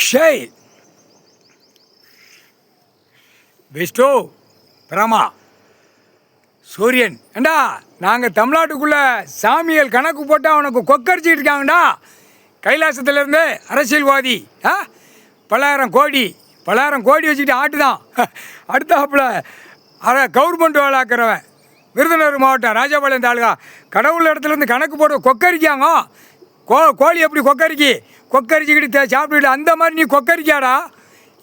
ஷேய் Bairstow பிரமா சூரியன் ஏண்டா நாங்கள் தமிழ்நாட்டுக்குள்ளே சாமிகள் கணக்கு போட்டால் அவனுக்கு கொக்கரிச்சிக்கிட்டு இருக்காங்கடா. கைலாசத்துலேருந்து அரசியல்வாதி பல்லாயிரம் கோடி வச்சுக்கிட்டு ஆட்டு தான் அடுத்தாப்புல கவர்மெண்ட் வேலாக்கிறவன் விருதுநகர் மாவட்டம் ராஜபாளையம் தாலுகா கடவுள் இடத்துலேருந்து கணக்கு போட்டு கொக்கரிக்காங்க. கோழி எப்படி கொக்கரிச்சிக்கிட்டு சாப்பிட்டுக்கிட்டு அந்த மாதிரி நீ கொக்கரிக்காடா.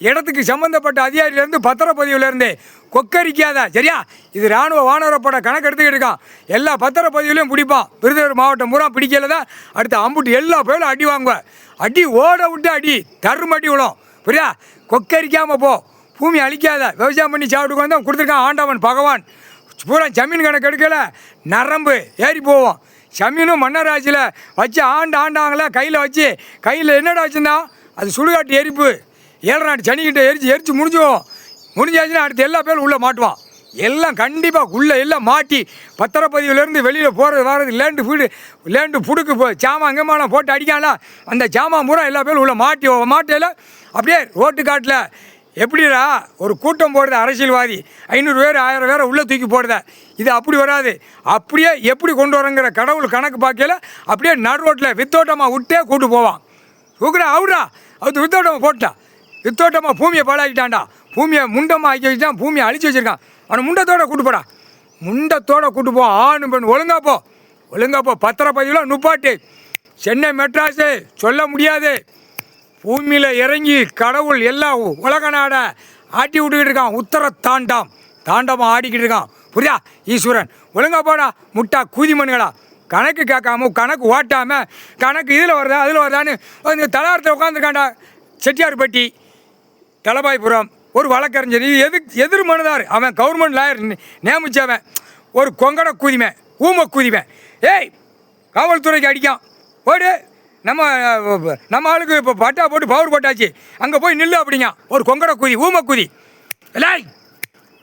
இடத்துக்கு சம்மந்தப்பட்ட அதிகாரியிலேருந்து பத்திரப்பதிவுலேருந்து கொக்கரிக்காத சரியா. இது இராணுவ வானவரப்பட கணக்கு எடுத்துக்கிட்டு இருக்கான். எல்லா பத்திரப்பதிவுலையும் பிடிப்பான். விருதுநகர் மாவட்டம் பூரா பிடிக்கல தான் அடுத்து அம்புட்டு எல்லா பேரும் அடி வாங்குவேன். அடி ஓட விட்டு அடி தருமட்டி விழும் புரியா. கொக்கரிக்காமல் போ, பூமி அழிக்காத, விவசாயம் பண்ணி சாப்பிட்டு வந்து கொடுத்துருக்கான் ஆண்டவன் பகவான். பூரா ஜமீன் கணக்கு எடுக்கலை நரம்பு ஏறி போவோம். ஜமீனும் மன்னராட்சியில் வச்சு ஆண்டாங்களே கையில் கையில் என்னடா வச்சுருந்தான் அது சுடுகாட்டு எரிப்பு. 7 நாட்டு சனிக்கிட்ட எரிச்சு முடிஞ்சாச்சுன்னா அடுத்து எல்லா பேரும் உள்ளே மாட்டுவான். எல்லாம் கண்டிப்பாக உள்ளே எல்லாம் மாட்டி பத்திரப்பதிவுலேருந்து வெளியில் போகிறது வர்றது லேண்டு புடுக்கு சாமான் அங்கமான போட்டு அடிக்காங்களா அந்த சாமான் பூரா எல்லா பேரும் உள்ளே மாட்டையில் அப்படியே ரோட்டு காட்டில் எப்படிடா ஒரு கூட்டம் போடுறது அரசியல்வாதி 500 பேர் 1000 பேரை உள்ளே தூக்கி போடுத. இது அப்படி வராது. அப்படியே எப்படி கொண்டு வரங்கிற கடவுள் கணக்கு பார்க்கல அப்படியே நடு ரோட்டில் வித்தோட்டமாக விட்டே கூட்டு போவான். தூக்குறா அவுடா அது வித்தோட்டமாக போட்டான். வித்தோட்டமாக பூமியை பாழாக்கிட்டான்டா. பூமியை முண்டமாக ஆக்கி வச்சுட்டான். பூமியை அழிச்சு வச்சுருக்கான். அவனை முண்டத்தோடு கூட்டு போடா. முண்டத்தோடு கூட்டு போ. ஆணு பெண் ஒழுங்கா போ. பத்திரப்பதிவில் நுப்பாட்டு. சென்னை மெட்ராஸு சொல்ல முடியாது. பூமியில் இறங்கி கடவுள் எல்லாம் உலக நாடை ஆட்டி விட்டுக்கிட்டு இருக்கான். உத்தர தாண்டவம் ஆடிக்கிட்டு இருக்கான் புரியா. ஈஸ்வரன் ஒழுங்கா போடா. முட்டா கூதி மண்ணுகளா கணக்கு கேட்காம கணக்கு ஓட்டாமல் கணக்கு இதில் வருதா அதில் வருதான்னு தலாரத்தில் உட்காந்துருக்காண்டா. செட்டியார்பட்டி தலபாய்புரம் ஒரு வழக்கறிஞர் எதிர் மனுதார். அவன் கவர்மெண்ட் லாயர் நியமித்தவன். ஒரு கொங்கட கூதிவன் ஊமை கூதிவன். ஏய் காவல்துறைக்கு அடிக்கான் ஓடு. நம்ம ஆளுக்கு இப்போ பட்டா போட்டு பவர் போட்டாச்சு அங்கே போய் நில்லு அப்படிங்க. ஒரு கொங்கட கூதி ஊமை கூதி இல்லை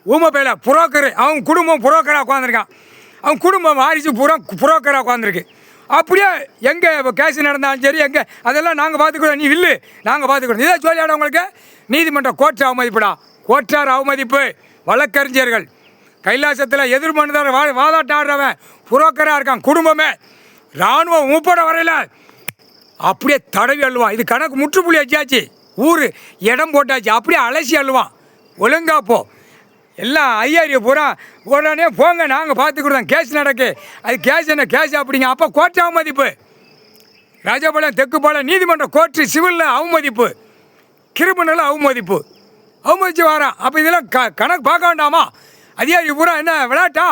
ஊமை பேல புரோக்கரு. அவன் குடும்பம் புரோக்கராக உட்காந்துருக்கான். அவன் குடும்பம் வாரிசு புரோக்கராக உட்காந்துருக்கு. அப்படியே எங்கே இப்போ கேஸ் நடந்தாலும் சரி எங்கே அதெல்லாம் நாங்கள் பார்த்துக்கிறோம். நீ இல்லை நாங்கள் பார்த்துக்கிறோம். இதை சொல்லியாட உங்களுக்கு நீதிமன்றம் கோர்ட்டு அவமதிப்புடா. கோர்ட்டார் அவமதிப்பு. வழக்கறிஞர்கள் கைலாசத்தில் எதிர் மனுதார வாதாட்டாடுறவன் புரோக்கராக இருக்கான். குடும்பமே இராணுவம் மூப்பட வரையில் அப்படியே தடவி அள்ளுவான். இது கணக்கு முற்றுப்புள்ளி வச்சாச்சு. ஊர் இடம் போட்டாச்சு. அப்படியே அலசி அள்ளுவான். ஒழுங்கா போ. எல்லாம் ஐயாயிர பூரா உடனே போங்க நாங்கள் பார்த்துக்கிட்டோம். கேஸ் நடக்கு. அது கேஸ் என்ன கேஸ் அப்படிங்க. அப்போ கோர்ட்டு அவமதிப்பு. ராஜபாளையம் தெக்குப்பாளையம் நீதிமன்றம் கோர்ட்டு சிவிலில் அவமதிப்பு கிரிமினல் அவமதிச்சு வரான். அப்போ இதெல்லாம் கணக்கு பார்க்க வேண்டாமா? அதிகாரி பூரா என்ன விளையாட்டா?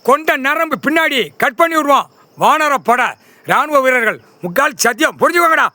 கொண்ட நரம்பு பின்னாடி கட் பண்ணி விடுவான். வானரப்பட இராணுவ வீரர்கள் முக்கால் சத்தியம் புரிஞ்சுக்கோங்கடா.